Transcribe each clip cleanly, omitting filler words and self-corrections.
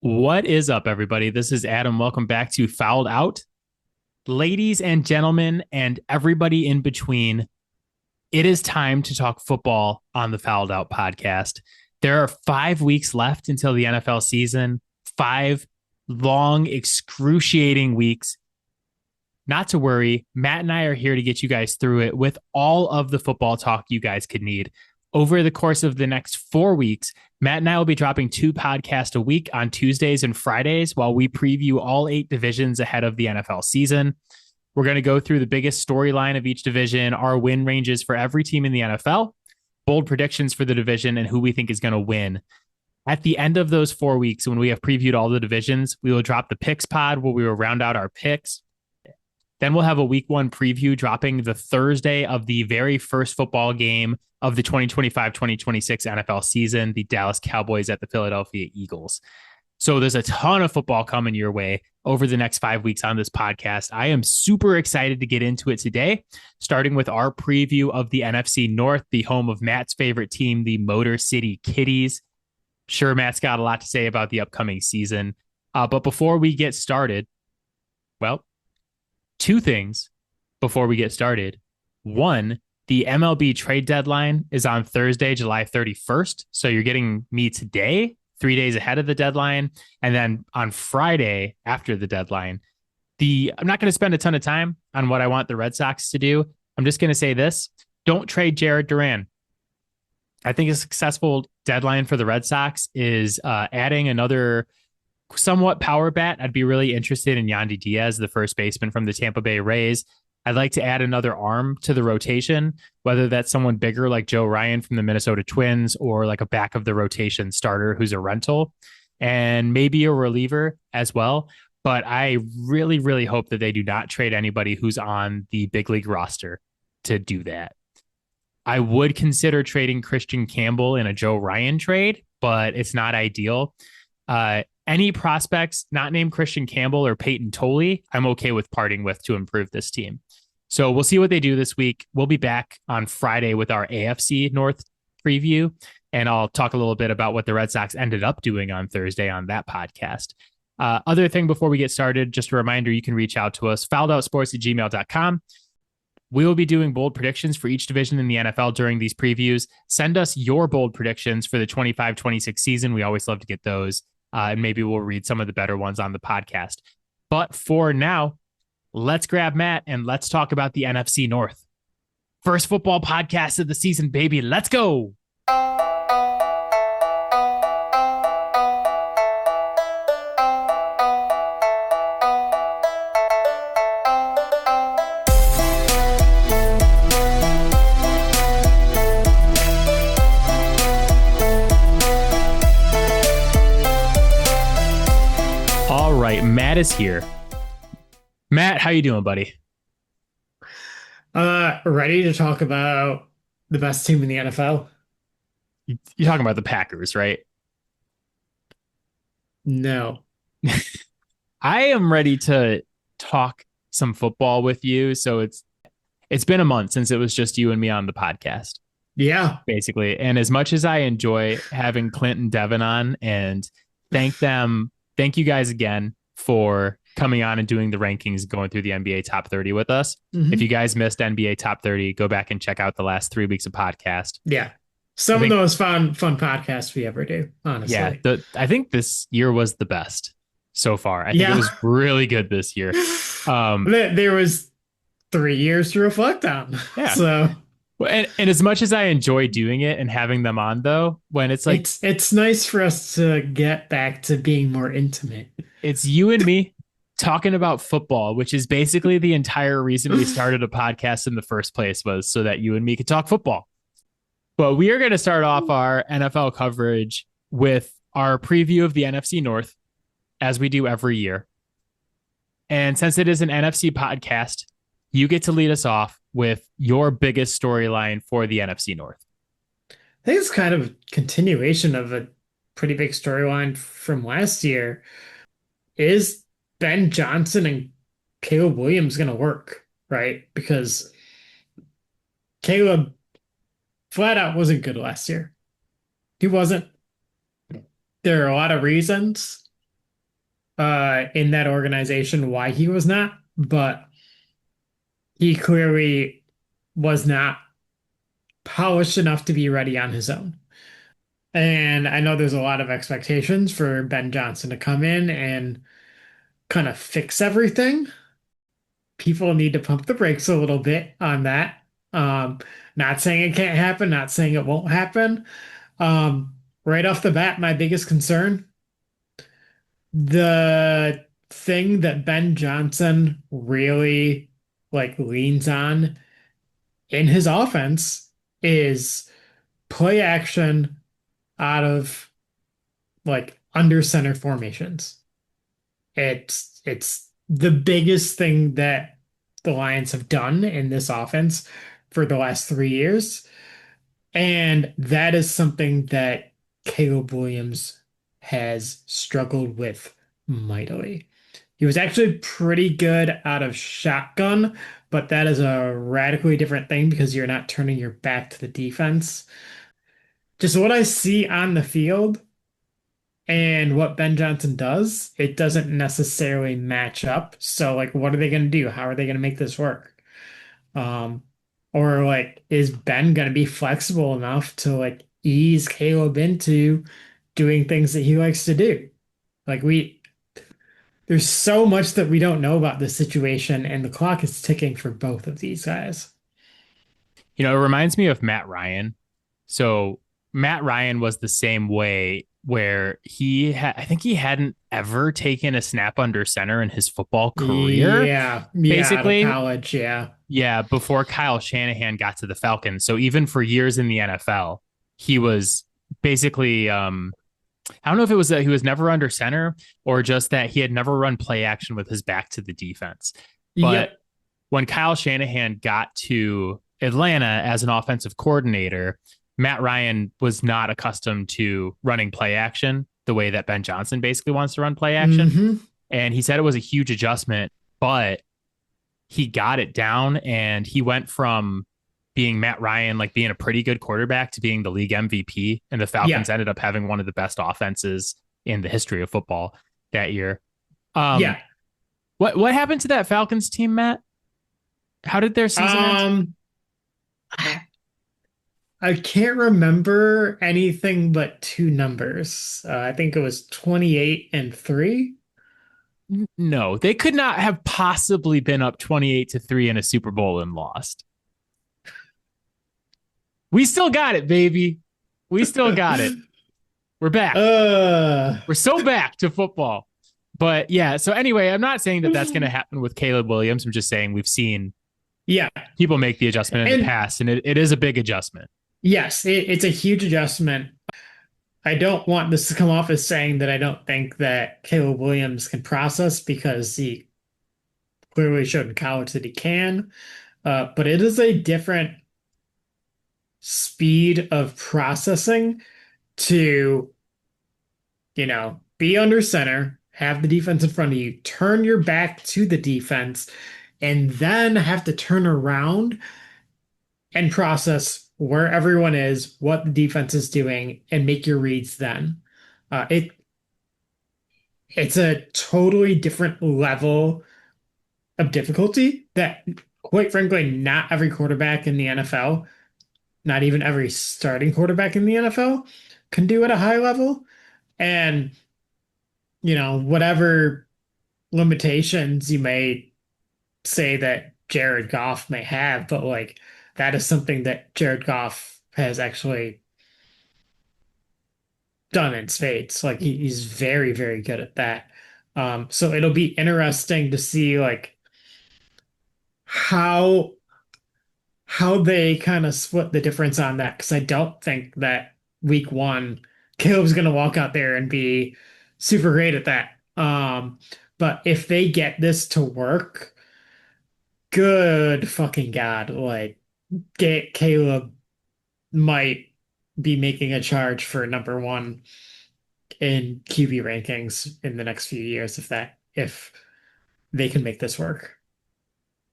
What is up, everybody? This is Adam. Welcome back to Fouled Out. Ladies and gentlemen, and everybody in between, it is time to talk football on the Fouled Out podcast. There are 5 weeks left until the NFL season, 5 long, excruciating weeks. Not to worry, Matt and I are here to get you guys through it with all of the football talk you guys could need. Over the course of the next 4 weeks, Matt and I will be dropping 2 podcasts a week on Tuesdays and Fridays while we preview all 8 divisions ahead of the NFL season. We're going to go through the biggest storyline of each division, our win ranges for every team in the NFL, bold predictions for the division, and who we think is going to win. At the end of those 4 weeks, when we have previewed all the divisions, we will drop the picks pod where we will round out our picks. Then we'll have a week 1 preview dropping the Thursday of the very first football game of the 2025-2026 NFL season, the Dallas Cowboys at the Philadelphia Eagles. So there's a ton of football coming your way over the next 5 weeks on this podcast. I am super excited to get into it today, starting with our preview of the NFC North, the home of Matt's favorite team, the Motor City Kitties. Sure, Matt's got a lot to say about the upcoming season. But before we get started, well, 2 things before we get started. One, the MLB trade deadline is on Thursday, July 31st. So you're getting me today, 3 days ahead of the deadline. And then on Friday after the deadline, I'm not going to spend a ton of time on what I want the Red Sox to do. I'm just going to say this. Don't trade Jared Duran. I think a successful deadline for the Red Sox is adding another somewhat power bat. I'd be really interested in Yandy Diaz, the first baseman from the Tampa Bay Rays. I'd like to add another arm to the rotation, whether that's someone bigger like Joe Ryan from the Minnesota Twins or like a back of the rotation starter who's a rental, and maybe a reliever as well. But I really, really hope that they do not trade anybody who's on the big league roster to do that. I would consider trading Christian Campbell in a Joe Ryan trade, but it's not ideal. Any prospects not named Christian Campbell or Peyton Tolley, I'm okay with parting with to improve this team. So we'll see what they do this week. We'll be back on Friday with our AFC North preview, and I'll talk a little bit about what the Red Sox ended up doing on Thursday on that podcast. Other thing before we get started, just a reminder, you can reach out to us, fouledoutsports@gmail.com. We will be doing bold predictions for each division in the NFL during these previews. Send us your bold predictions for the 25-26 season. We always love to get those. And maybe we'll read some of the better ones on the podcast. But for now, let's grab Matt and let's talk about the NFC North. First football podcast of the season, baby. Let's go. Matt is here. Matt, how you doing, buddy? Ready to talk about the best team in the NFL? You're talking about the Packers, right? No. I am ready to talk some football with you. So it's been a month since it was just you and me on the podcast. Yeah. Basically. And as much as I enjoy having Clint and Devin on, and thank you guys again for coming on and doing the rankings, going through the NBA top 30 with us. Mm-hmm. If you guys missed NBA top 30, go back and check out the last 3 weeks of podcast. Yeah. Some of those fun podcasts we ever do, honestly. Yeah. I think this year was the best so far. I think it was really good this year. There was 3 years to reflect on. Yeah. So, and as much as I enjoy doing it and having them on, though, when it's like it's nice for us to get back to being more intimate. It's you and me talking about football, which is basically the entire reason we started a podcast in the first place, was so that you and me could talk football. But we are going to start off our NFL coverage with our preview of the NFC North, as we do every year. And since it is an NFC podcast, you get to lead us off with your biggest storyline for the NFC North. I think it's kind of a continuation of a pretty big storyline from last year. Is Ben Johnson and Caleb Williams going to work, right? Because Caleb flat out wasn't good last year. He wasn't. There are a lot of reasons. in that organization why he was not, but he clearly was not polished enough to be ready on his own. And I know there's a lot of expectations for Ben Johnson to come in and kind of fix everything. People need to pump the brakes a little bit on that. Um, Not saying it can't happen, not saying it won't happen. Um, right off the bat, my biggest concern, the thing that Ben Johnson really like leans on in his offense is play action out of like under center formations. It's the biggest thing that the Lions have done in this offense for the last 3 years. And that is something that Caleb Williams has struggled with mightily. He was actually pretty good out of shotgun, but that is a radically different thing because you're not turning your back to the defense. Just what I see on the field and what Ben Johnson does, it doesn't necessarily match up. So, like, what are they going to do? How are they going to make this work? Um, or like, is Ben going to be flexible enough to like ease Caleb into doing things that he likes to do? Like, there's so much that we don't know about this situation, and the clock is ticking for both of these guys. You know, it reminds me of Matt Ryan. So Matt Ryan was the same way where I think he hadn't ever taken a snap under center in his football career, Yeah, yeah, out of basically. college, yeah. Yeah, before Kyle Shanahan got to the Falcons. So even for years in the NFL, he was basically I don't know if it was that he was never under center or just that he had never run play action with his back to the defense. But Yep. when Kyle Shanahan got to Atlanta as an offensive coordinator, Matt Ryan was not accustomed to running play action the way that Ben Johnson basically wants to run play action. Hmm. And he said it was a huge adjustment, but he got it down and he went from being Matt Ryan, like being a pretty good quarterback, to being the league MVP. And the Yeah. Falcons ended up having one of the best offenses in the history of football that year. Yeah. What happened to that Falcons team, Matt? How did their season end? Um, I I can't remember anything but two numbers. I think it was 28 and 3. No, they could not have possibly been up 28-3 in a Super Bowl and lost. We still got it, baby. We still got it. We're back. Uh, We're so back to football. But yeah, so anyway, I'm not saying that that's going to happen with Caleb Williams. I'm just saying we've seen yeah. people make the adjustment in the And past, and it is a big adjustment. yes, it's a huge adjustment. I don't want this to come off as saying that I don't think that Caleb Williams can process because he clearly showed in college that he can. But it is a different speed of processing to, be under center, have the defense in front of you, turn your back to the defense, and then have to turn around and process where everyone is, what the defense is doing, and make your reads then. It's a totally different level of difficulty that, quite frankly, not every quarterback in the NFL, not even every starting quarterback in the NFL, can do at a high level. And, whatever limitations you may say that Jared Goff may have, but like that is something that Jared Goff has actually done in spades. Like he's very, very good at that. So it'll be interesting to see like how how they kind of split the difference on that because I don't think that week one Caleb's gonna walk out there and be super great at that. But if they get this to work, good fucking God, like Caleb might be making a charge for number one in QB rankings in the next few years if they can make this work.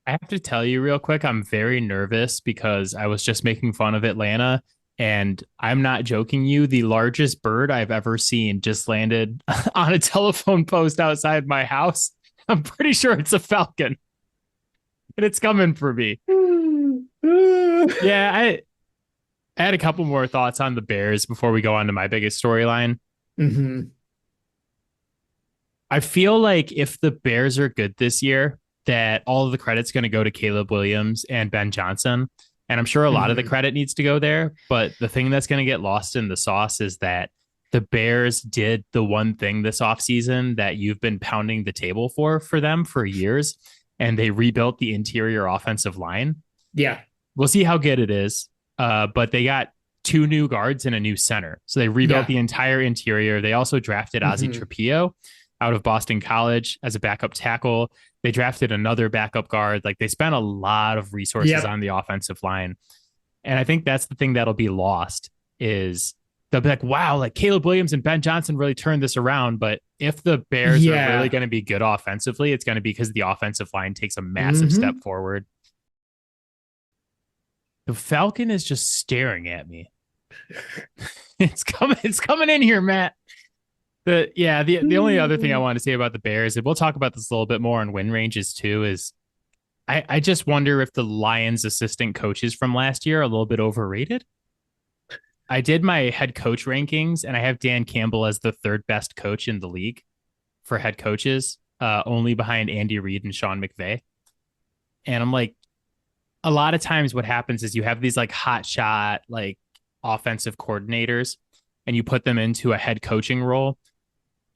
I have to tell you real quick, I'm very nervous because I was just making fun of Atlanta And I'm not joking you, the largest bird I've ever seen just landed on a telephone post outside my house. I'm pretty sure it's a falcon and it's coming for me. Yeah, I had a couple more thoughts on the Bears before we go on to my biggest storyline. Hmm. I feel like if the Bears are good this year, that all of the credit's going to go to Caleb Williams and Ben Johnson. And I'm sure a lot of the Hmm. credit needs to go there. But the thing that's going to get lost in the sauce is that the Bears did the one thing this offseason that you've been pounding the table for them for years. And they rebuilt the interior offensive line. Yeah. We'll see how good it is. But they got two new guards and a new center. So they rebuilt Yeah. the entire interior. They also drafted Ozzie Hmm. Trapillo out of Boston College as a backup tackle. They drafted another backup guard. Like they spent a lot of resources Yep. on the offensive line. And I think that's the thing that'll be lost is they'll be like, wow, like Caleb Williams and Ben Johnson really turned this around. But if the Bears are really Yeah. going to be good offensively, it's going to be because the offensive line takes a massive step Hmm. forward. The Falcon is just staring at me. It's coming in here, Matt. The only other thing I want to say about the Bears, and we'll talk about this a little bit more on win ranges too, is I just wonder if the Lions assistant coaches from last year are a little bit overrated. I did my head coach rankings, and I have Dan Campbell as the third best coach in the league for head coaches, only behind Andy Reid and Sean McVay. And I'm like, a lot of times what happens is you have these like hot shot, like offensive coordinators, and you put them into a head coaching role.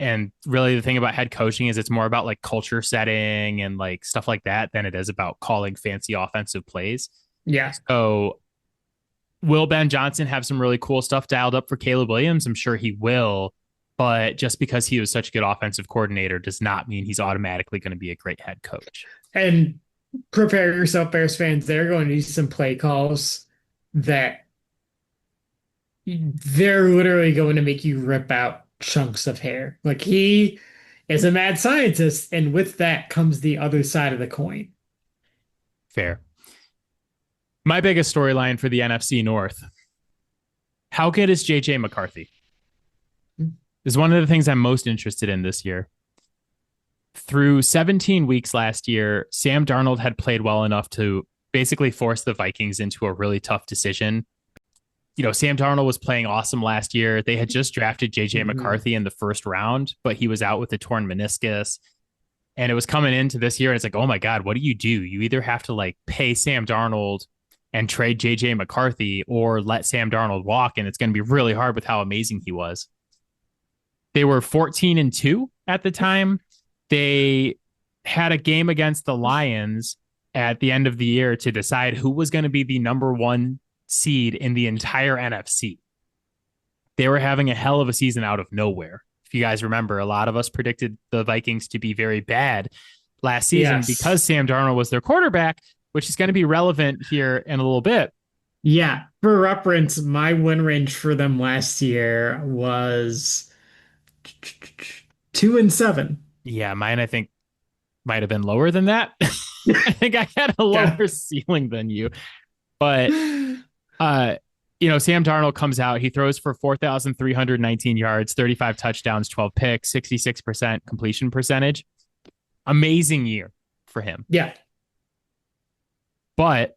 And really the thing about head coaching is it's more about like culture setting and like stuff like that than it is about calling fancy offensive plays. Yeah. So will Ben Johnson have some really cool stuff dialed up for Caleb Williams? I'm sure he will. But just because he was such a good offensive coordinator does not mean he's automatically going to be a great head coach. And prepare yourself, Bears fans. They're going to use some play calls that they're literally going to make you rip out chunks of hair. Like he is a mad scientist, and with that comes the other side of the coin. Fair. My biggest storyline for the NFC North. How good is JJ McCarthy? Is one of the things I'm most interested in this year. Through 17 weeks last year, Sam Darnold had played well enough to basically force the Vikings into a really tough decision. You know, Sam Darnold was playing awesome last year. They had just drafted JJ Hmm. McCarthy in the first round, but he was out with a torn meniscus. And it was coming into this year, and it's like, oh my God, what do? You either have to like pay Sam Darnold and trade JJ McCarthy or let Sam Darnold walk, and it's going to be really hard with how amazing he was. They were 14-2 at the time. They had a game against the Lions at the end of the year to decide who was going to be the number one seed in the entire NFC. They were having a hell of a season out of nowhere. If you guys remember, a lot of us predicted the Vikings to be very bad last season because Yes. Sam Darnold was their quarterback, which is going to be relevant here in a little bit. Yeah. For reference, my win range for them last year was 2-7. Yeah, mine I think might have been lower than that. I think I had a Yeah. lower ceiling than you. But uh Sam Darnold comes out, he throws for 4,319 yards, 35 touchdowns, 12 picks, 66% completion percentage. Amazing year for him. Yeah. But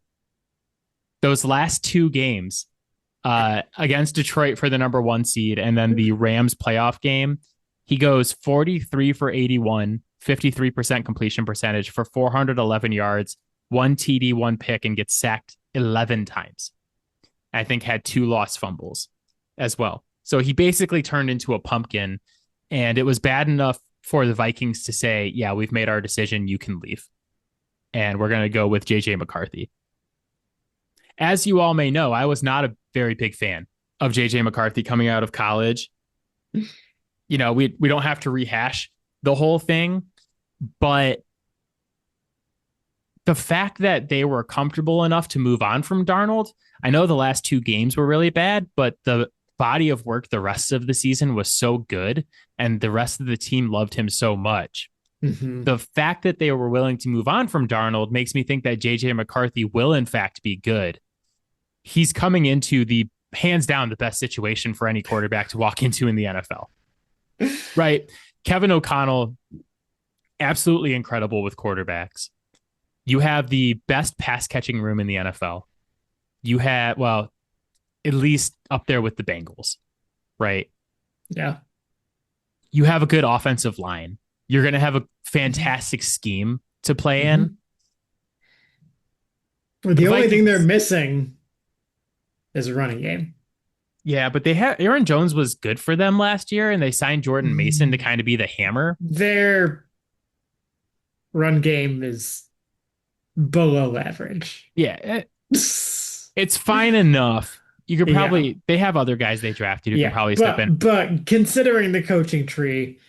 those last two games against Detroit for the number one seed and then the Rams playoff game, he goes 43 for 81, 53% completion percentage for 411 yards, one TD, one pick, and gets sacked 11 times. I think had two lost fumbles as well. So he basically turned into a pumpkin, and it was bad enough for the Vikings to say, yeah, we've made our decision. You can leave. And we're going to go with JJ McCarthy. As you all may know, I was not a very big fan of JJ McCarthy coming out of college. We don't have to rehash the whole thing, but the fact that they were comfortable enough to move on from Darnold, I know the last two games were really bad, but the body of work the rest of the season was so good, and the rest of the team loved him so much. Hmm. The fact that they were willing to move on from Darnold makes me think that JJ McCarthy will, in fact, be good. He's coming into the hands down the best situation for any quarterback to walk into in the NFL. Right? Kevin O'Connell, absolutely incredible with quarterbacks. You have the best pass catching room in the NFL. You have, well, at least up there with the Bengals, right? Yeah. You have a good offensive line. You're going to have a fantastic scheme to play in. The only thing they're missing is a running game. Yeah, but they have Aaron Jones was good for them last year, and they signed Jordan Mason to kind of be the hammer. Their run game is below average. Yeah, it's fine enough. You could probably they have other guys they drafted who can probably step in. But considering the coaching tree,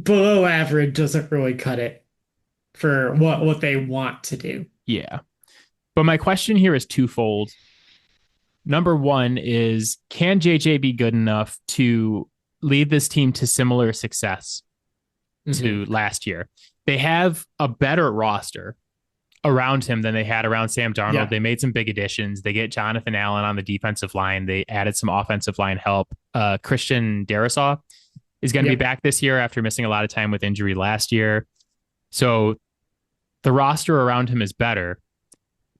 below average doesn't really cut it for what they want to do. Yeah. But my question here is twofold. Number one is, can JJ be good enough to lead this team to similar success to last year? They have a better roster around him than they had around Sam Darnold. Yeah. They made some big additions. They get Jonathan Allen on the defensive line. They added some offensive line help. Christian Darrisaw is going to be back this year after missing a lot of time with injury last year. So the roster around him is better.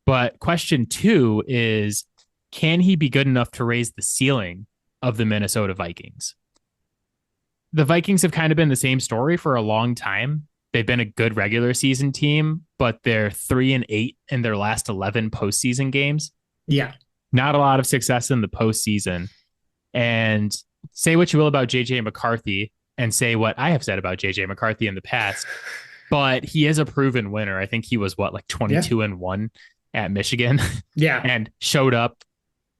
But question two is, can he be good enough to raise the ceiling of the Minnesota Vikings? The Vikings have kind of been the same story for a long time. They've been a good regular season team, but they're 3-8 in their last 11 postseason games. Yeah. Not a lot of success in the postseason. And say what you will about JJ McCarthy and say what I have said about JJ McCarthy in the past, but he is a proven winner. I think he was 22-1 at Michigan. Yeah. And showed up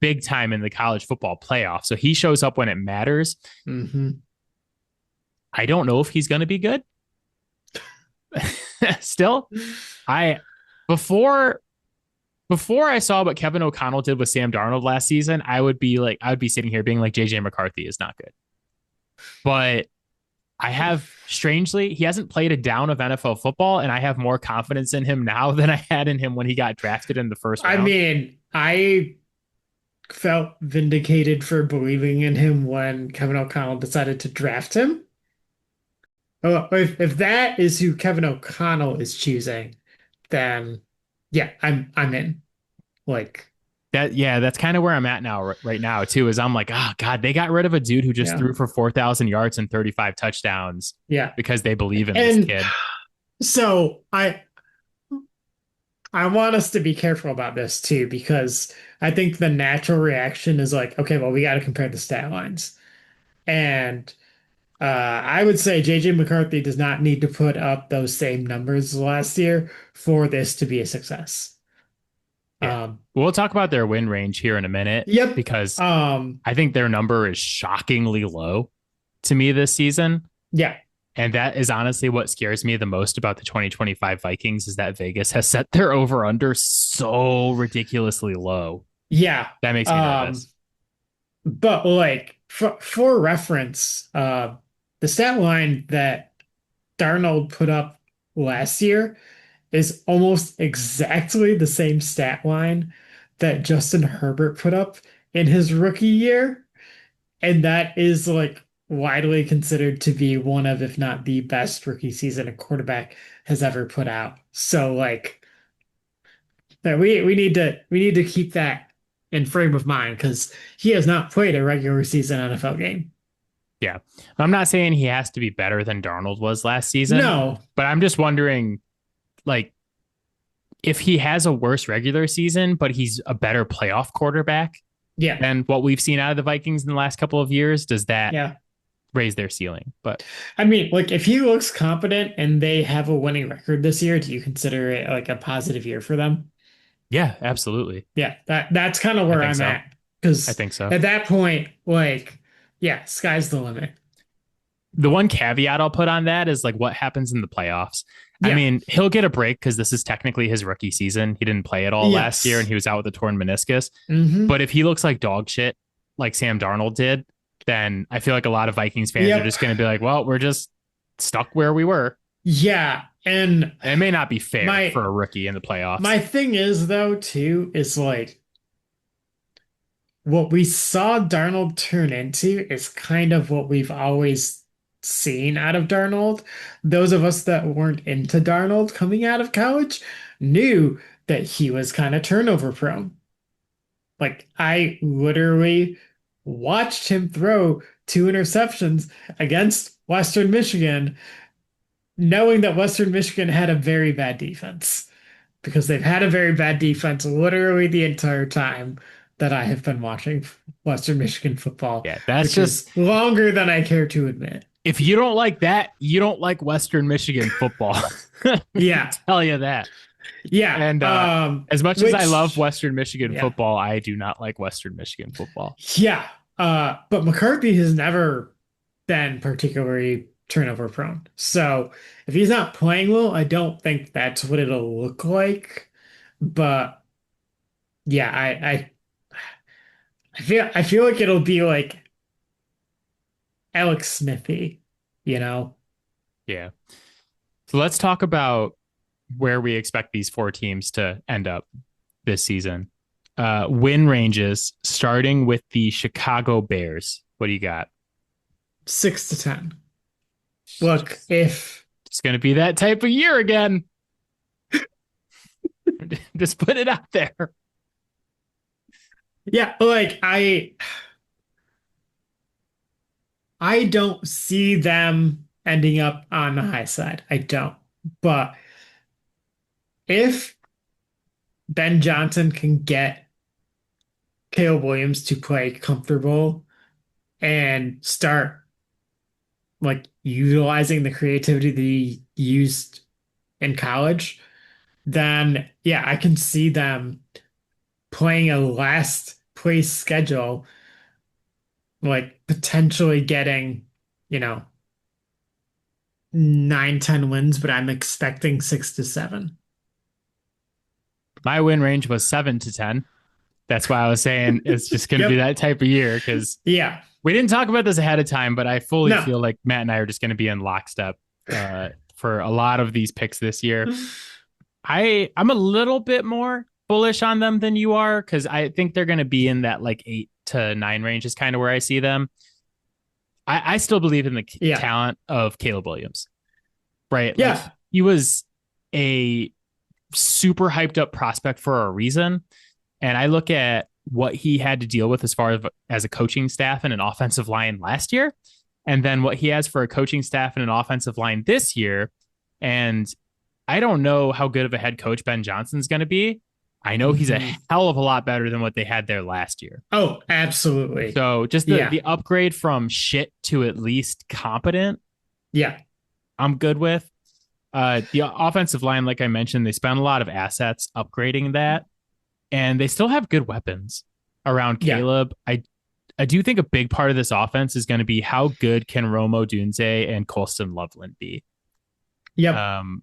big time in the college football playoff. So he shows up when it matters. I don't know if he's going to be good. Still, before I saw what Kevin O'Connell did with Sam Darnold last season, I would be sitting here being like, JJ McCarthy is not good. But I have, strangely, he hasn't played a down of NFL football, and I have more confidence in him now than I had in him when he got drafted in the first round. I mean, I felt vindicated for believing in him when Kevin O'Connell decided to draft him. If that is who Kevin O'Connell is choosing, then yeah, I'm in. Like that, yeah, that's kind of where I'm at now, right now, too, is I'm like, oh God, they got rid of a dude who just threw for 4,000 yards and 35 touchdowns. Yeah. Because they believe in this kid. So I want us to be careful about this too, because I think the natural reaction is like, okay, well, we got to compare the stat lines. And I would say JJ McCarthy does not need to put up those same numbers last year for this to be a success. Yeah. We'll talk about their win range here in a minute. Yep. Because I think their number is shockingly low to me this season. Yeah. And that is honestly what scares me the most about the 2025 Vikings, is that Vegas has set their over-under so ridiculously low. Yeah. That makes me nervous. But for reference, the stat line that Darnold put up last year is almost exactly the same stat line that Justin Herbert put up in his rookie year. And that is widely considered to be one of, if not the best rookie season a quarterback has ever put out. So we need to keep that in frame of mind, because he has not played a regular season NFL game. Yeah. I'm not saying he has to be better than Darnold was last season. No. But I'm just wondering, if he has a worse regular season, but he's a better playoff quarterback than what we've seen out of the Vikings in the last couple of years, does that raise their ceiling? But I mean, if he looks competent and they have a winning record this year, do you consider it a positive year for them? Yeah, absolutely. Yeah, that's kind of where I'm at. Because I think so. At that point, sky's the limit. The one caveat I'll put on that is what happens in the playoffs. Yeah. I mean, he'll get a break because this is technically his rookie season. He didn't play at all last year, and he was out with a torn meniscus. But if he looks like dog shit, like Sam Darnold did, then I feel like a lot of Vikings fans are just going to be like, well, we're just stuck where we were. Yeah. And it may not be fair for a rookie in the playoffs. My thing is, though, too, is what we saw Darnold turn into is kind of what we've always seen out of Darnold. Those of us that weren't into Darnold coming out of college knew that he was kind of turnover prone. Like, I literally watched him throw two interceptions against Western Michigan, knowing that Western Michigan had a very bad defense because they've had a very bad defense literally the entire time that I have been watching Western Michigan football, Yeah, that's which just is longer than I care to admit. if you don't like that, you don't like Western Michigan football. I can Yeah. tell you that. Yeah. And as much as I love Which, Western Michigan yeah. football, I do not like Western Michigan football. Yeah. But McCarthy has never been particularly turnover prone. So if he's not playing well, I don't think that's what it'll look like. But yeah, I feel like it'll be like Alex Smithy, you know? Yeah. So let's talk about where we expect these four teams to end up this season. Win ranges starting with the Chicago Bears. What do you got? 6 to 10. Look, if It's going to be that type of year again. Just put it out there. yeah, like I don't see them ending up on the high side. I don't. But if Ben Johnson can get Caleb Williams to play comfortable and start like utilizing the creativity that he used in college, then yeah, I can see them playing a last place schedule, like potentially getting, you know, 9, 10 wins, but I'm expecting 6 to 7. My win range was 7 to 10. That's why I was saying it's just going to be Yep. that type of year because Yeah. we didn't talk about this ahead of time, but I fully No. feel like Matt and I are just going to be in lockstep for a lot of these picks this year. I'm a little bit more bullish on them than you are because I think they're going to be in that like 8 to 9 range is kind of where I see them. I still believe in the Yeah. talent of Caleb Williams, right? Like Yeah. he was a super hyped up prospect for a reason. And I look at what he had to deal with as far as a coaching staff and an offensive line last year, and then what he has for a coaching staff and an offensive line this year. And I don't know how good of a head coach Ben Johnson's going to be. I know he's a Mhm. hell of a lot better than what they had there last year. Oh, absolutely. So just the Yeah. the upgrade from shit to at least competent, Yeah. I'm good with. The offensive line, like I mentioned, they spent a lot of assets upgrading that, and they still have good weapons around Yeah. Caleb. I do think a big part of this offense is going to be how good can Romo Dunze and Colston Loveland be. Yep. Um,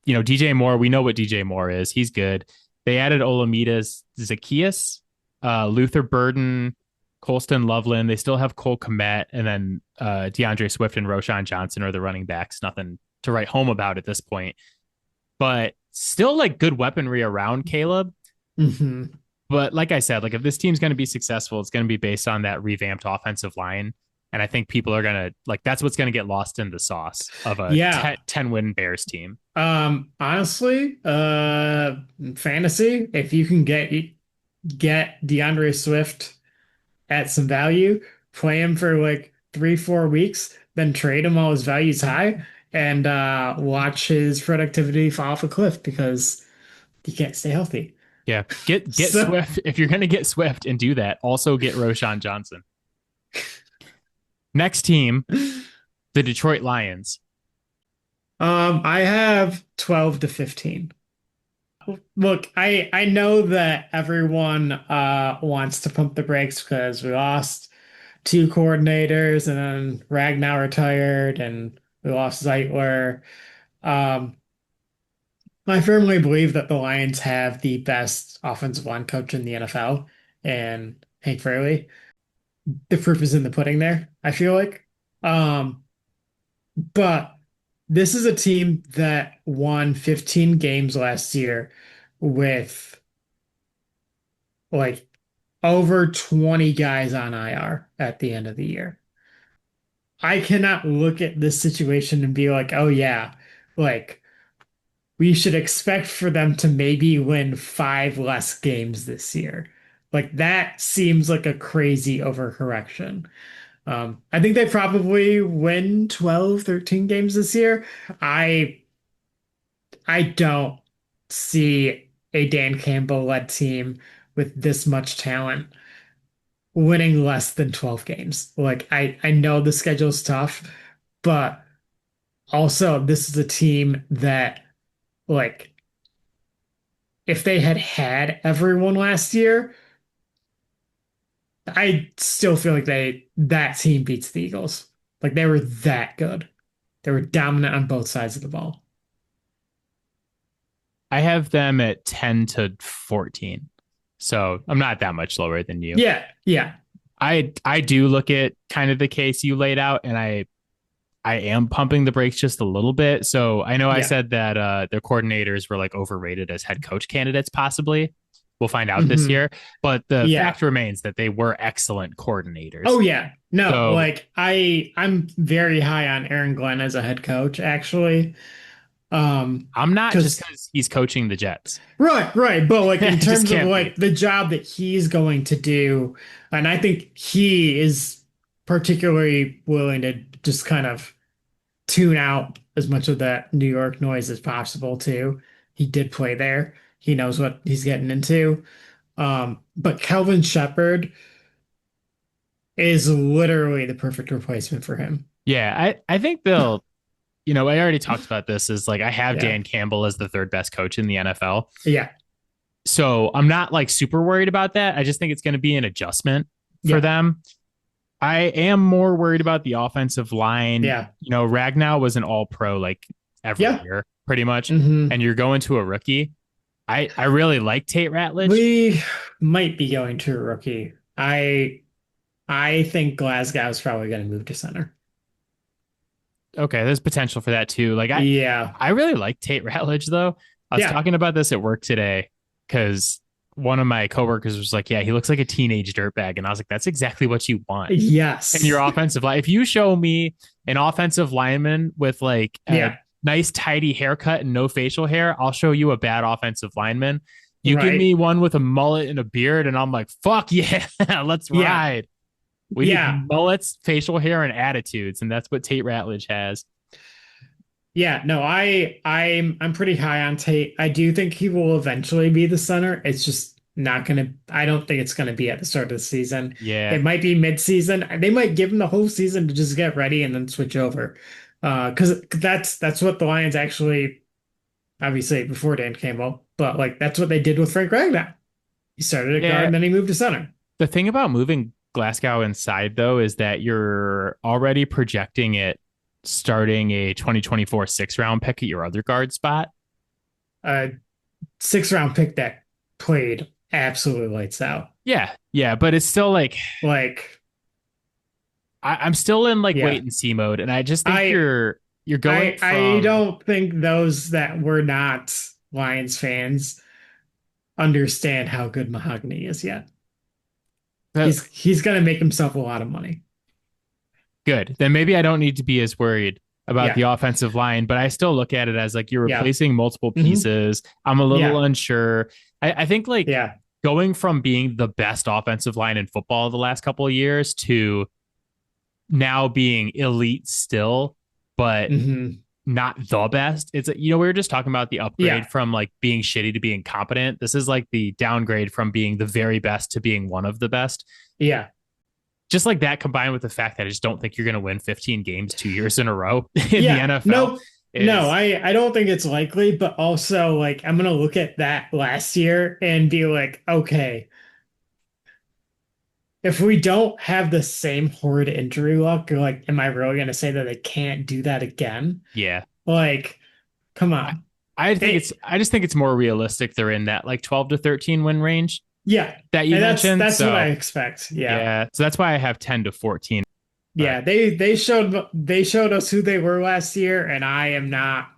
DJ Moore, we know what DJ Moore is. He's good. They added Olamides Zacchaeus, Luther Burden, Colston Loveland. They still have Cole Kmet, and then DeAndre Swift and Roshan Johnson are the running backs. Nothing to write home about at this point, but still like good weaponry around Caleb. Hmm. But like I said, like if this team's going to be successful, it's going to be based on that revamped offensive line. And I think people are going to like that's what's going to get lost in the sauce of a Yeah. 10 win Bears team. Honestly, fantasy, if you can get DeAndre Swift at some value, play him for like 3, 4 weeks, then trade him while his value's high, and watch his productivity fall off a cliff because he can't stay healthy. Yeah. Get So, Swift. If you're going to get Swift and do that, also get Roshan Johnson. Next team, the Detroit Lions. I have 12 to 15. Look, I know that everyone wants to pump the brakes because we lost two coordinators and then Ragnar retired and we lost Zeitler. Um, I firmly believe that the Lions have the best offensive line coach in the NFL and Hank Fraley. The proof is in the pudding there, I feel like. Um, but this is a team that won 15 games last year with like over 20 guys on IR at the end of the year. I cannot look at this situation and be like, oh yeah, like we should expect for them to maybe win five less games this year. Like that seems like a crazy overcorrection. I think they probably win 12, 13 games this year. I I don't see a Dan Campbell led team with this much talent winning less than 12 games. Like I know the schedule's tough, but also this is a team that like if they had had everyone last year, I still feel like that team beats the Eagles. Like they were that good. They were dominant on both sides of the ball. I have them at 10 to 14. So I'm not that much lower than you. Yeah, yeah. I do look at kind of the case you laid out, and I am pumping the brakes just a little bit. So I know I Yeah. said that their coordinators were like overrated as head coach candidates, possibly. We'll find out this Hmm. year. But the Yeah. fact remains that they were excellent coordinators. Oh yeah. No, So like I'm very high on Aaron Glenn as a head coach, actually. I'm not, just Because because he's coaching the Jets. right, right. But like in It just terms of can't like be. the job that he's going to do, and I think he is particularly willing to just kind of tune out as much of that New York noise as possible too. He did play there. He knows what he's getting into. But Kelvin Shepherd is literally the perfect replacement for him. Yeah, I think they'll, I already talked about this, is like I have Yeah. Dan Campbell as the third best coach in the NFL. Yeah. So I'm not like super worried about that. I just think it's going to be an adjustment for Yeah. them. I am more worried about the offensive line. Yeah. Ragnow was an all pro like every Yeah. year, pretty much. Hmm. And you're going to a rookie. I really like Tate Ratledge. We might be going to a rookie. I think Glasgow's probably going to move to center. Okay, there's potential for that too. Like Yeah. I really like Tate Ratledge though. I was Yeah. talking about this at work today because one of my coworkers was like, "Yeah, he looks like a teenage dirtbag," and I was like, "That's exactly what you want in Yes. your offensive line. If you show me an offensive lineman with like a Yeah. nice tidy haircut and no facial hair, I'll show you a bad offensive lineman. You give Right. me one with a mullet and a beard, and I'm like, fuck yeah, let's Yeah. ride. We Yeah. need mullets, facial hair, and attitudes, and that's what Tate Ratledge has. Yeah. No, I'm pretty high on Tate. I do think he will eventually be the center. It's just not gonna I don't think it's gonna be at the start of the season. Yeah, It might be mid-season. They might give him the whole season to just get ready and then switch over. Because that's what the Lions actually obviously before Dan Campbell, but like that's what they did with Frank Ragnow. He started at guard yeah. and then he moved to center. The thing about moving Glasgow inside, though, is that you're already projecting it starting a 2024 6 round pick at your other guard spot. A 6th round pick that played absolutely lights out. Yeah, yeah, but it's still like Like, I'm still in like yeah. wait and see mode, and I just think I you're going I from don't think those that were not Lions fans understand how good Mahogany is yet. the He's gonna make himself a lot of money. good. Then maybe I don't need to be as worried about the Yeah. offensive line, but I still look at it as like you're Yeah. replacing multiple Hmm. pieces. I'm a little Yeah. unsure. I think like Yeah. going from being the best offensive line in football the last couple of years to now being elite still, but Hmm. not the best. It's we were just talking about the upgrade Yeah. from like being shitty to being competent. This is like the downgrade from being the very best to being one of the best. Yeah. Just like that combined with the fact that I just don't think you're going to win 15 games 2 years in a row in the Yeah. NFL Nope. No, is I don't think it's likely, but also like I'm gonna look at that last year and be like, okay, if we don't have the same horrid injury luck, like, am I really gonna say that they can't do that again? yeah. Like, come I, on. I I just think it's more realistic they're in that like 12 to 13 win range Yeah. that you And mentioned. that's what I So expect. Yeah. yeah, so that's why I have 10 to 14. But Yeah. They showed us who they were last year, and I'm not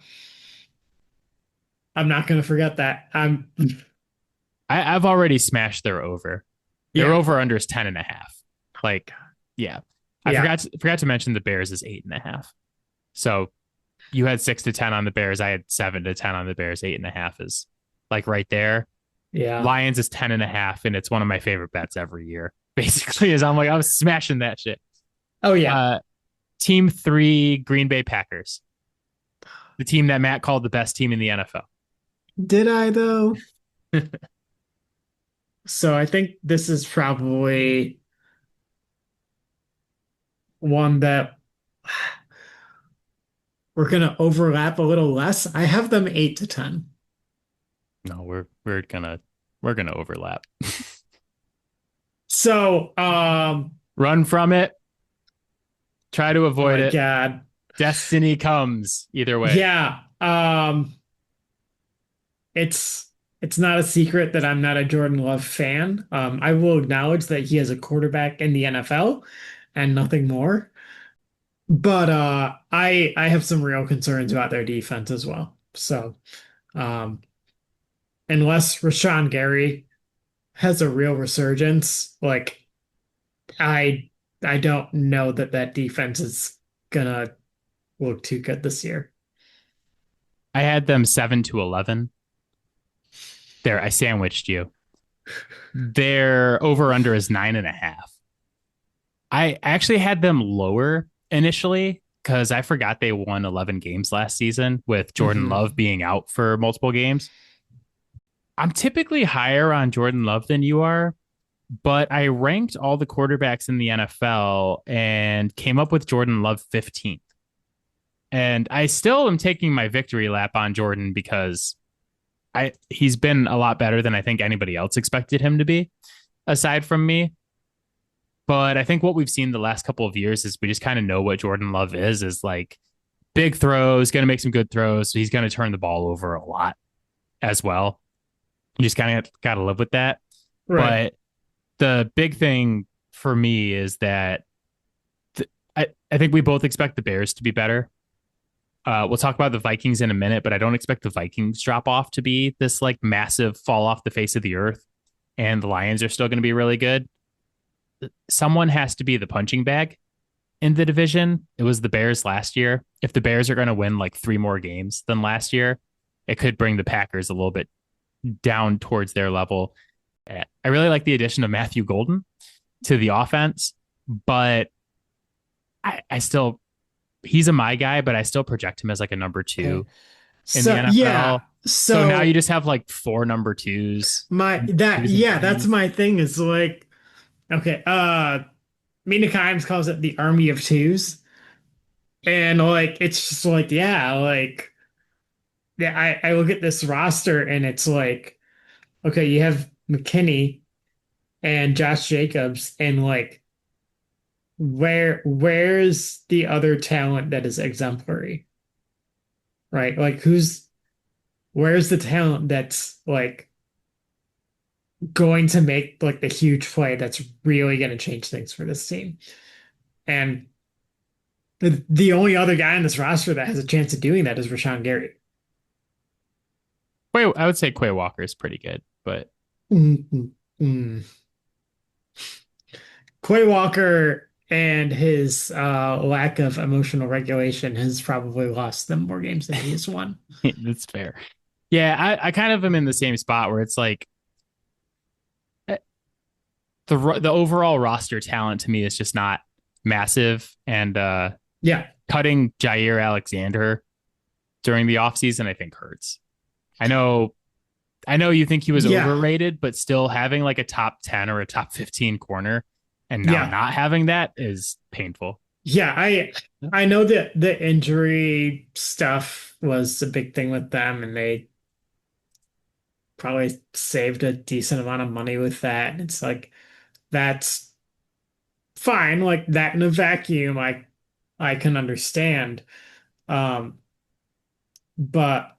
gonna forget that. I've already smashed their over. Their Yeah. over under is 10.5. Like, yeah. I Yeah. forgot to mention the Bears is 8.5. So you had 6 to 10 on the Bears. I had 7 to 10 on the Bears. 8.5 is like right there. Yeah. Lions is 10.5, and it's one of my favorite bets every year. Basically, is I'm like, I was smashing that shit. Oh yeah. Uh Team 3, Green Bay Packers. The team that Matt called the best team in the NFL. Did I though? So I think this is probably one that we're gonna overlap a little less. I have them 8 to 10. No, we're gonna overlap. So Run from it. Try to oh avoid my it. God. Destiny comes either way. Yeah. It's not a secret that I'm not a Jordan Love fan. I will acknowledge that he is a quarterback in the NFL and nothing more. But I have some real concerns about their defense as well. So um unless Rashawn Gary has a real resurgence, like I I don't know that that defense is gonna look too good this year. I had them 7 to 11. There, I sandwiched you. Their over under is 9.5. I actually had them lower initially because I forgot they won 11 games last season with Jordan Hmm. Love being out for multiple games. I'm typically higher on Jordan Love than you are, but I ranked all the quarterbacks in the NFL and came up with Jordan Love 15th. And I still am taking my victory lap on Jordan because he's been a lot better than I think anybody else expected him to be, aside from me. But I think what we've seen the last couple of years is we just kind of know what Jordan Love is like big throws, going to make some good throws. So he's going to turn the ball over a lot as well. You just kind of got to live with that. Right. But the big thing for me is that I think we both expect the Bears to be better. We'll talk about the Vikings in a minute, but I don't expect the Vikings drop off to be this like massive fall off the face of the earth. And the Lions are still going to be really good. Someone has to be the punching bag in the division. It was the Bears last year. If the Bears are going to win like 3 more games than last year, it could bring the Packers a little bit down towards their level. I really like the addition of Matthew Golden to the offense, but I still, he's a my guy, but I still project him as like a number Okay. two in the So yeah. NFL. So now you So just have like 4 number 2s. my that Twos and yeah, that's threes. my thing is like okay, Mina Kimes calls it the army of twos. And like it's just like, yeah, like yeah, I look at this roster and it's like, okay, you have McKinney and Josh Jacobs, and like where's the other talent that is exemplary? Right? Like where's the talent that's like going to make like the huge play that's really going to change things for this team? And the only other guy on this roster that has a chance of doing that is Rashawn Gary. Quay, I would say Quay Walker is pretty good, but Mm, mm, mm. Quay Walker and his lack of emotional regulation has probably lost them more games than he has won. that's fair. Yeah, I kind of am in the same spot where it's like eh, the overall roster talent to me is just not massive, and Yeah, cutting Jair Alexander during the offseason I think hurts. I know I know you think he was yeah, overrated, but still having like a top 10 or a top 15 corner and now yeah, not having that is painful. yeah. I know that the injury stuff was a big thing with them, and they probably saved a decent amount of money with that. It's like that's fine, like that in a vacuum, I can understand. Um, but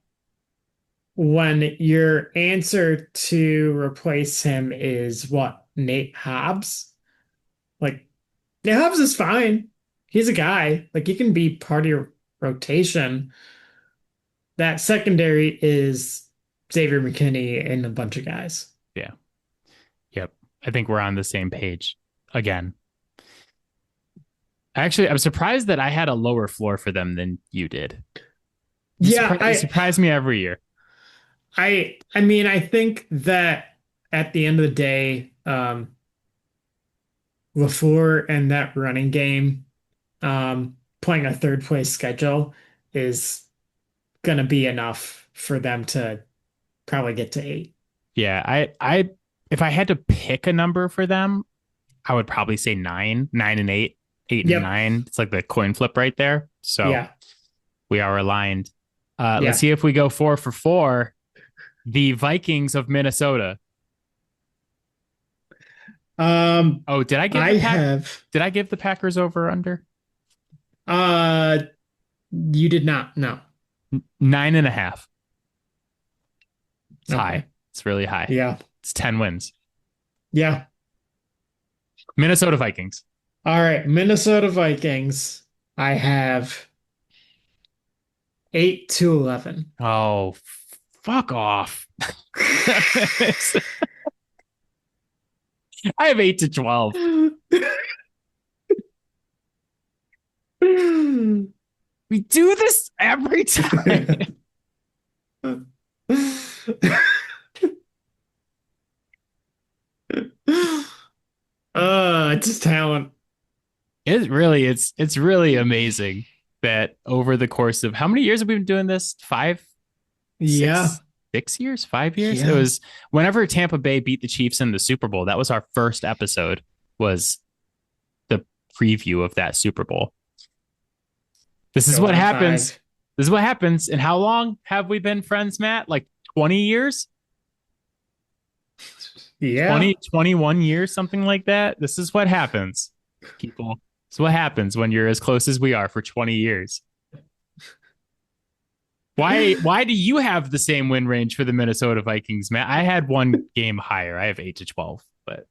when your answer to replace him is what, Nate Hobbs? Like Nate Hobbs is fine. He's a guy. Like he can be part of your rotation. That secondary is Xavier McKinney and a bunch of guys. Yeah. Yep. I think we're on the same page again. Actually, I'm surprised that I had a lower floor for them than you did. Yeah, You surprise me every year. I mean, I think that at the end of the day, LaFleur and that running game, playing a third place schedule is gonna be enough for them to probably get to 8. Yeah, if I had to pick a number for them, I would probably say 9, 9 and 8, 8 and Yep. 9. It's like the coin flip right there. So Yeah. we are aligned. Let's Yeah. see if we go 4 for 4. The Vikings of Minnesota. Um, Oh, did I give I the pack? have Did I give the Packers over under uh you did not know. 9.5? It's high. Okay. It's really high. Yeah. It's 10 wins. Yeah. Minnesota Vikings. All right. Minnesota Vikings. I have 8-11. Oh, fuck off. I have 8-12. We do this every time. It's talent. It's really amazing that over the course of how many years have we been doing this? Five, Yeah. six, 6 years, 5 years? It Yeah. was whenever Tampa Bay beat the Chiefs in the Super Bowl. That was our first episode, was the preview of that Super Bowl. This is Going what on happens. 5. This is what happens. And how long have we been friends, Matt? Like 20 years? Yeah. 20, 21 years, something like that. This is what happens, people. This is what happens when you're as close as we are for 20 years. Why do you have the same win range for the Minnesota Vikings, Matt? I had one game higher. I have 8-12, but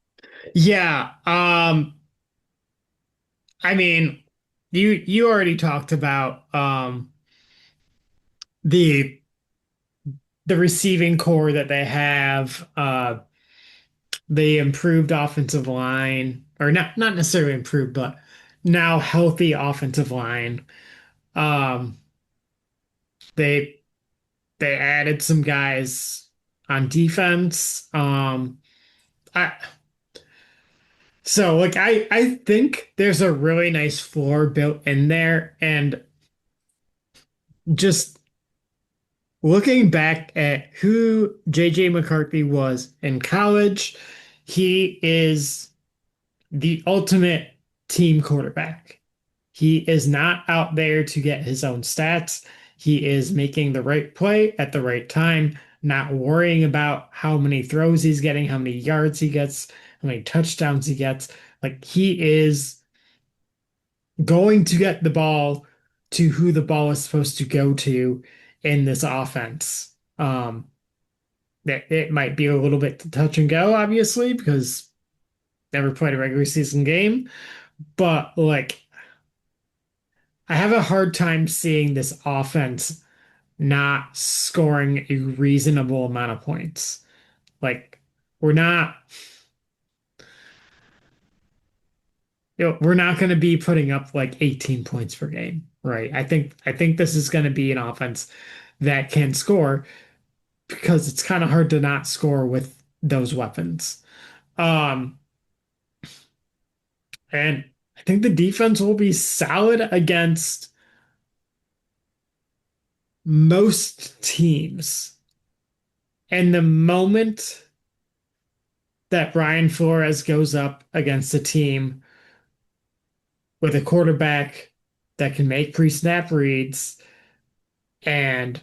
Yeah. I mean, you already talked about the the receiving core that they have, the improved offensive line, or not necessarily improved, but now healthy offensive line. Um, they they added some guys on defense. I so like I think there's a really nice floor built in there, and just looking back at who JJ McCarthy was in college, he is the ultimate team quarterback. He is not out there to get his own stats. He is making the right play at the right time, not worrying about how many throws he's getting, how many yards he gets, how many touchdowns he gets. Like he is going to get the ball to who the ball is supposed to go to in this offense. That it might be a little bit touch and go, obviously, because never played a regular season game, but like I have a hard time seeing this offense not scoring a reasonable amount of points. Like we're not, we're not going to be putting up like 18 points per game, right? I think this is going to be an offense that can score because it's kind of hard to not score with those weapons. Um, and I think the defense will be solid against most teams. And the moment that Brian Flores goes up against a team with a quarterback that can make pre-snap reads and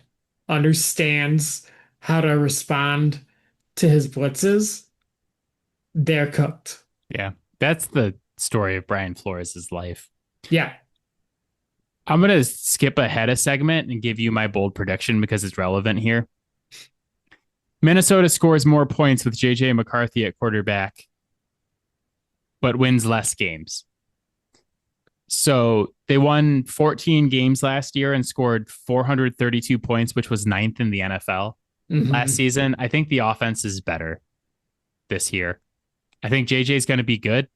understands how to respond to his blitzes, they're cooked. yeah, that's the story of Brian Flores' life. Yeah. I'm going to skip ahead a segment and give you my bold prediction because it's relevant here. Minnesota scores more points with JJ McCarthy at quarterback, but wins less games. So they won 14 games last year and scored 432 points, which was ninth in the NFL last Mhm. season. I think the offense is better this year. I think JJ is going to be good,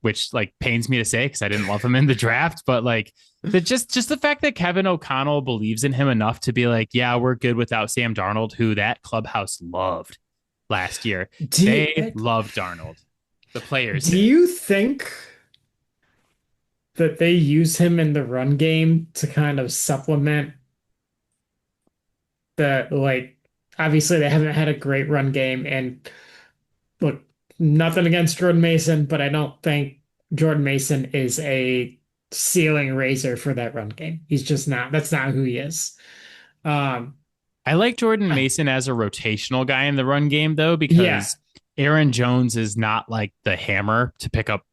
which like pains me to say because I didn't love him in the draft, but like just the fact that Kevin O'Connell believes in him enough to be like, yeah, we're good without Sam Darnold, who that clubhouse loved last year. They loved Darnold. The players. Do you think that they use him in the run game to kind of supplement the like obviously they haven't had a great run game and look, nothing against Jordan Mason, but I don't think Jordan Mason is a ceiling raiser for that run game. He's just not. That's not who he is. I like Jordan Mason as a rotational guy in the run game, though, because yeah. Aaron Jones is not like the hammer to pick up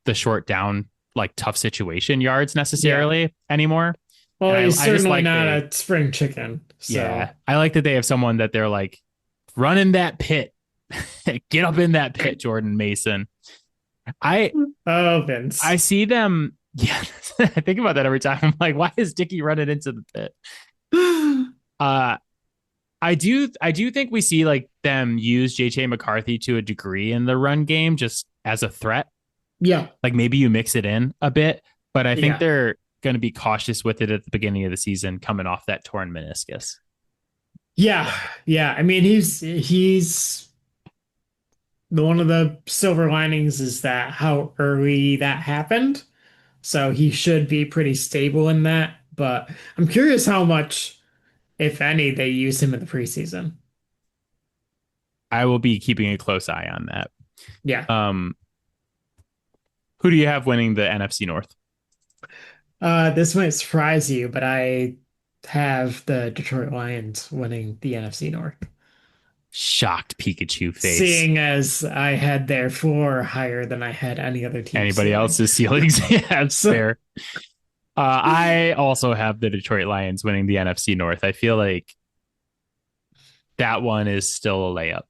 the short down, like tough situation yards necessarily anymore. Well, and he's certainly not a spring chicken. So. Yeah. I like that they have someone that they're like, run in that pit. Get up in that pit, Jordan Mason. Vince. I see them. Yeah, I think about that every time. I'm like, why is Dickie running into the pit? I do think we see like them use JJ McCarthy to a degree in the run game just as a threat. Yeah. Like maybe you mix it in a bit, but I think they're going to be cautious with it at the beginning of the season coming off that torn meniscus. Yeah. Yeah. I mean, he's one of the silver linings is that how early that happened. So he should be pretty stable in that. But I'm curious how much, if any, they use him in the preseason. I will be keeping a close eye on that. Yeah. Who do you have winning the NFC North? This might surprise you, but I have the Detroit Lions winning the NFC North. Shocked Pikachu face. Seeing as I had their floor higher than I had any other team. Anybody else's ceilings? Yeah, it's fair. I also have the Detroit Lions winning the NFC North. I feel like that one is still a layup.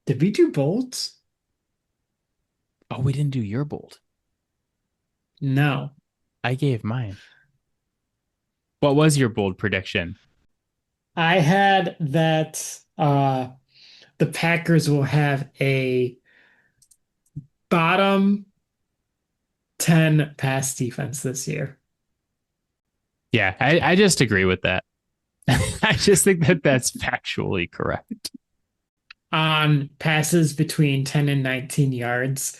Did we do bolts? Oh, we didn't do your bold. No. I gave mine. What was your bold prediction? I had that the Packers will have a bottom 10 pass defense this year. Yeah, I just agree with that. I just think that that's factually correct. On passes between 10 and 19 yards,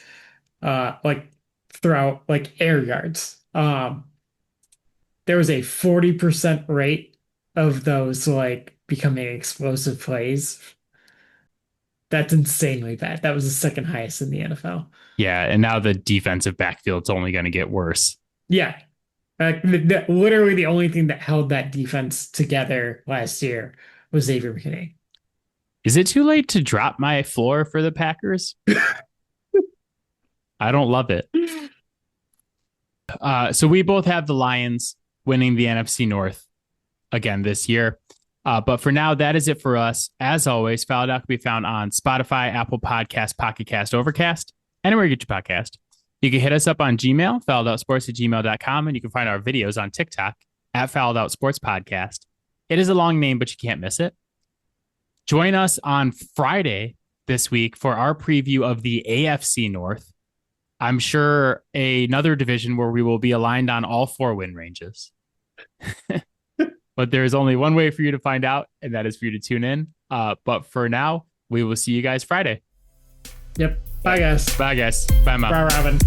like throughout like air yards. There was a 40% rate of those like becoming explosive plays. That's insanely bad. That was the second highest in the NFL. Yeah, and now the defensive backfield's only going to get worse. Yeah. Literally the only thing that held that defense together last year was Xavier McKinney. Is it too late to drop my floor for the Packers? I don't love it. So we both have the Lions winning the NFC North again this year. But for now, that is it for us. As always, Fouled Out can be found on Spotify, Apple Podcasts, Pocket Cast, Overcast, anywhere you get your podcast. You can hit us up on Gmail, fouledoutsports@gmail.com, and you can find our videos on TikTok at Fouled Out Sports Podcast. It is a long name, but you can't miss it. Join us on Friday this week for our preview of the AFC North. I'm sure another division where we will be aligned on all 4 win ranges. But there's only one way for you to find out, and that is for you to tune in. But for now, we will see you guys Friday. Yep. Bye, guys. Bye, guys. Bye, Mom. Bye, Robin.